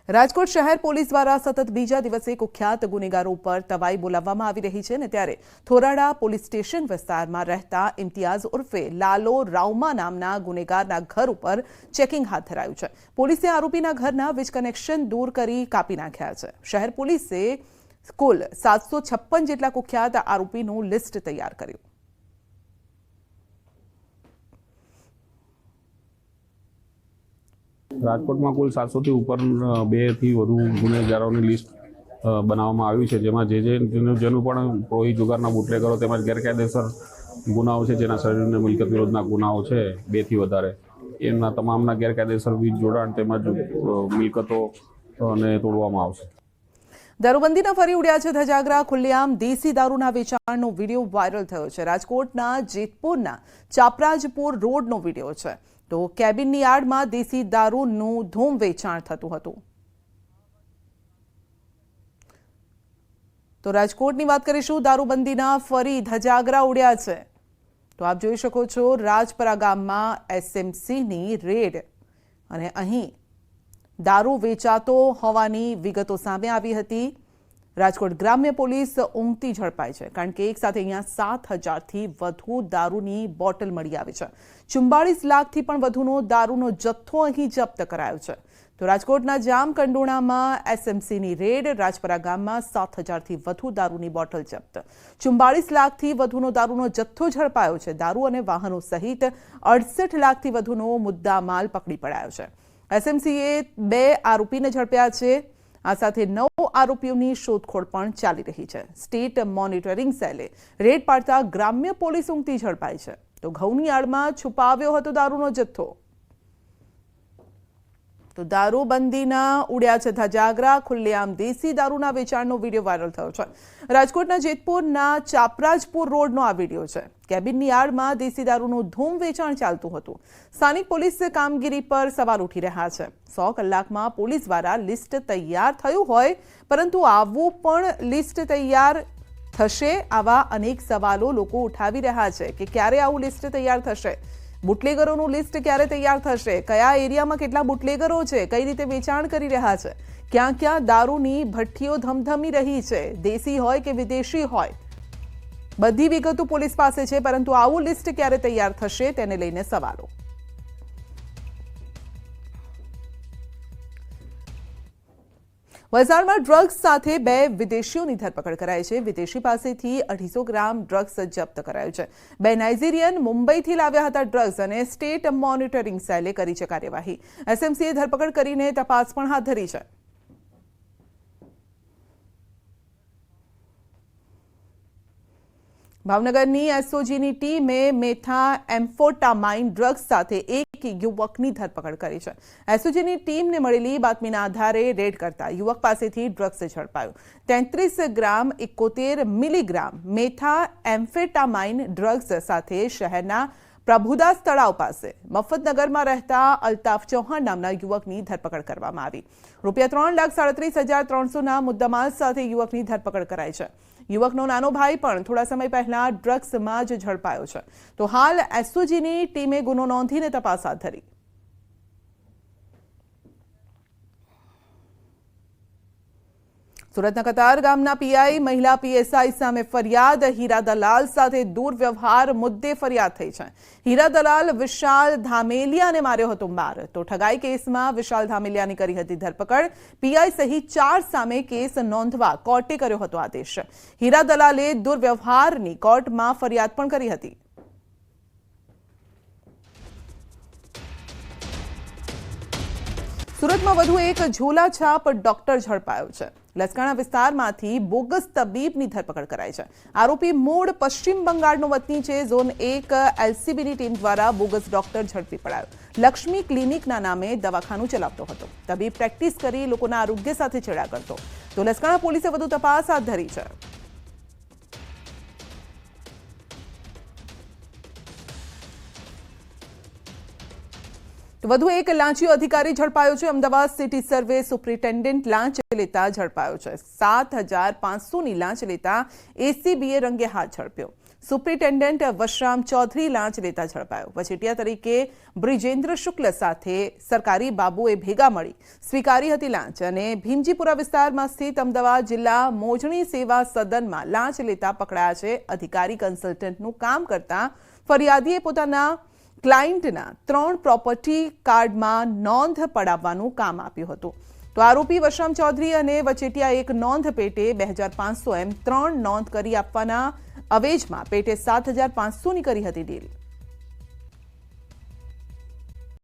રાજકોટ શહેર પોલીસ દ્વારા સતત બીજા દિવસે કુખ્યાત ગુનેગારો પર તવાઈ બોલાવવામાં આવી રહી છે ને ત્યારે થોરાડા પોલીસ સ્ટેશન વિસ્તારમાં રહેતા ઇમ્તિયાઝ ઉર્ફે લાલો રાઉમા નામના ગુનેગારના ઘર ઉપર ચેકિંગ હાથ ધરાયું છે। પોલીસે આરોપીના ઘરના વીજ કનેક્શન દૂર કરી કાપી નાખ્યા છે। શહેર પોલીસે કુલ 756 જેટલા કુખ્યાત આરોપીનું લિસ્ટ તૈયાર કર્યું। રાજકોટ में कुल 700 થી ઉપર 2 થી વધુ ગુનેગારોની લિસ્ટ બનાવવામાં આવી છે, જેમાં જેનું પણ પ્રોહી જુગારના બુટલેગરો તેમજ ગેરકાયદેસર ગુનાઓ છે, જેના શરીરની મિલકત વિરોધના ગુનાઓ છે 2 થી વધારે, એમના તમામના ગેરકાયદેસર વીજ જોડાણ તેમજ મિલકતો અને તોડવામાં આવશે। દારૂબંધીના ફરી ઉડ્યા છે ધજાગરા। ખુલ્લેઆમ દેશી દારૂના વેચાણનો વિડીયો વાયરલ થયો છે। રાજકોટના જેતપુરના ચાપરાજપુર રોડનો વિડીયો છે। તો કેબિનની આડમાં દેશી દારૂનું ધૂમ વેચાણ થતું હતું। તો રાજકોટની વાત કરીશું। દારૂબંધીના ફરી ધજાગરા ઉડ્યા છે। તો આપ જોઈ શકો છો રાજપરા ગામમાં એસએમસીની રેડ અને અહીં દારૂ વેચાતો હોવાની વિગતો સામે આવી હતી। રાજકોટ ગ્રામ્ય પોલીસ ઊંઘતી ઝડપાઈ છે, કારણ કે એક સાથે અહીંયા 7,000થી વધુ દારૂની બોટલ મળી આવી છે। 44 લાખથી પણ વધુનો દારૂનો જથ્થો અહીં જપ્ત કરાયો છે। તો રાજકોટના જામકંડોળામાં એસએમસીની રેડ, રાજપરા ગામમાં 7,000થી વધુ દારૂની બોટલ જપ્ત, 44 લાખથી વધુનો દારૂનો જથ્થો ઝડપાયો છે। દારૂ અને વાહનો સહિત 68 લાખથી વધુનો મુદ્દામાલ પકડી પડાયો છે। એસએમસીએ 2 આરોપીને ઝડપ્યા છે। આ સાથે 9 આરોપીઓની શોધખોળ પણ ચાલી રહી છે। સ્ટેટ મોનિટરિંગ સેલે રેડ પાડતા ગ્રામ્ય પોલીસ ઊંઘતી ઝડપાઈ છે। તો ઘઉંની આડમાં છુપાવ્યો હતો દારૂનો જથ્થો। તો દારૂબંધીના ઉડ્યા છે ધજાગરા। ખુલ્લેઆમ દેશી દારૂના વેચાણનો વિડીયો વાયરલ થયો છે। રાજકોટના જેતપુરના ચાપરાજપુર રોડનો આ વિડીયો છે। કેબિનની આડમાં દેશી દારૂનું ધૂમ વેચાણ ચાલતું હતું। સ્થાનિક પોલીસ કામગીરી પર સવાલ ઉઠી રહ્યા છે। 100 કલાકમાં પોલીસ દ્વારા લિસ્ટ તૈયાર થયું હોય, પરંતુ આવું પણ લિસ્ટ તૈયાર થશે? આવા અનેક સવાલો લોકો ઉઠાવી રહ્યા છે કે ક્યારે આવું લિસ્ટ તૈયાર થશે? બુટલેગરોનું લિસ્ટ ક્યારે તૈયાર થશે? કયા એરિયામાં કેટલા બુટલેગરો છે? કઈ રીતે વેચાણ કરી રહ્યા છે? ક્યાં ક્યાં દારૂની ભઠ્ઠીઓ ધમધમી રહી છે? દેશી હોય કે વિદેશી હોય, બધી વિગતો પોલીસ પાસે છે, પરંતુ આવું લિસ્ટ ક્યારે તૈયાર થશે તેને લઈને સવાલો। વલસાડમાં ડ્રગ્સ સાથે 2 વિદેશીઓની ધરપકડ કરાઈ છે। વિદેશી પાસેથી 250 ગ્રામ ડ્રગ્સ જપ્ત કરાયું છે। 2 નાઇજીરિયન મુંબઈથી લાવ્યા હતા ડ્રગ્સ અને સ્ટેટ મોનિટરિંગ સેલે કરી છે કાર્યવાહી। એસએમસીએ ધરપકડ કરીને તપાસ પણ હાથ ધરી છે। ભાવનગરની એસઓજીની ટીમે મેથા એમ્ફેટામાઇન ડ્રગ્સ સાથે એક યુવકની ધરપકડ કરી છે। એસઓજીની ટીમને મળેલી બાતમીના આધારે રેડ કરતા યુવક પાસેથી ડ્રગ્સ ઝડપાયું। 33 ગ્રામ 71 મિલીગ્રામ મેથા એમ્ફેટામાઇન ડ્રગ્સ સાથે શહેરના પ્રભુદાસ તળાવ પાસે મફતનગરમાં રહેતા અલ્તાફ ચૌહાણ નામના યુવકની ધરપકડ કરવામાં આવી। ₹3,37,300ના મુદ્દામાલ સાથે યુવકની ધરપકડ કરાઈ છે। યુવકનો નાનો ભાઈ પણ થોડા સમય પહેલા ડ્રગ્સમાં જ ઝડપાયો છે। તો હાલ એસઓજીની ટીમે ગુનો નોંધીને તપાસ હાથ ધરી। સુરતના કતાર ગામના પીઆઈ મહિલા પીએસઆઈ સામે ફરિયાદ। હીરા દલાલ સાથે દુર્વ્યવહાર મુદ્દે ફરિયાદ થઈ છે। હીરા દલાલ વિશાલ ધામેલિયાને માર્યો હતો માર। તો ઠગાઈ કેસમાં વિશાલ ધામેલિયાની કરી હતી ધરપકડ। પીઆઈ સહિત 4 સામે કેસ નોંધવા કોર્ટે કર્યો હતો આદેશ। હીરા દલાલે દુર્વ્યવહારની કોર્ટમાં ફરિયાદ પણ કરી હતી। સુરતમાં વધુ એક ઝોલાછાપ ડોક્ટર ઝડપાયો છે। લસકાણા વિસ્તારમાંથી બોગસ તબીબની ધરપકડ કરાઈ છે। આરોપી મૂળ પશ્ચિમ બંગાળનો વતની છે। ઝોન 1 એલસીબીની ટીમ દ્વારા બોગસ ડોક્ટર ઝડપી પડાયો। લક્ષ્મી ક્લિનિકના નામે દવાખાનું ચલાવતો હતો। તબીબ પ્રેક્ટિસ કરી લોકોના આરોગ્ય સાથે છેડા કરતો। તો લસકાણા પોલીસે વધુ તપાસ હાથ ધરી છે। વધુ એક લાંચિયો અધિકારી ઝડપાયો છે। અમદાવાદ સિટી સર્વે સુપ્રિન્ટેન્ડન્ટ લાંચ લેતા ઝડપાયો છે। 7,500ની લાંચ લેતા એસીબીએ રંગે હાથ ઝડપ્યો। સુપ્રિન્ટેન્ડન્ટ વશરામ ચૌધરી લાંચ લેતા ઝડપાયો. વચેટિયા તરીકે બ્રિજેન્દ્ર શુક્લ સાથે સરકારી બાબુએ ભેગા મળી સ્વીકારી હતી લાંચ અને ભીમજીપુરા વિસ્તારમાં સ્થિત અમદાવાદ જિલ્લા મોજણી સેવા સદનમાં લાંચ લેતા પકડાયા છે. અધિકારી કન્સલ્ટન્ટનું કામ કરતા ફરિયાદીએ પોતાના ક્લાયન્ટના 3 પ્રોપર્ટી કાર્ડમાં નોંધ પડાવવાનું કામ આપ્યું હતું. તો આરોપી વશરામ ચૌધરી અને વચેટિયા એક નોંધ પેટે 2500 એમ 3 નોંધ કરી આપવાના અવેજમાં પેટે 7500ની કરી હતી ડીલ.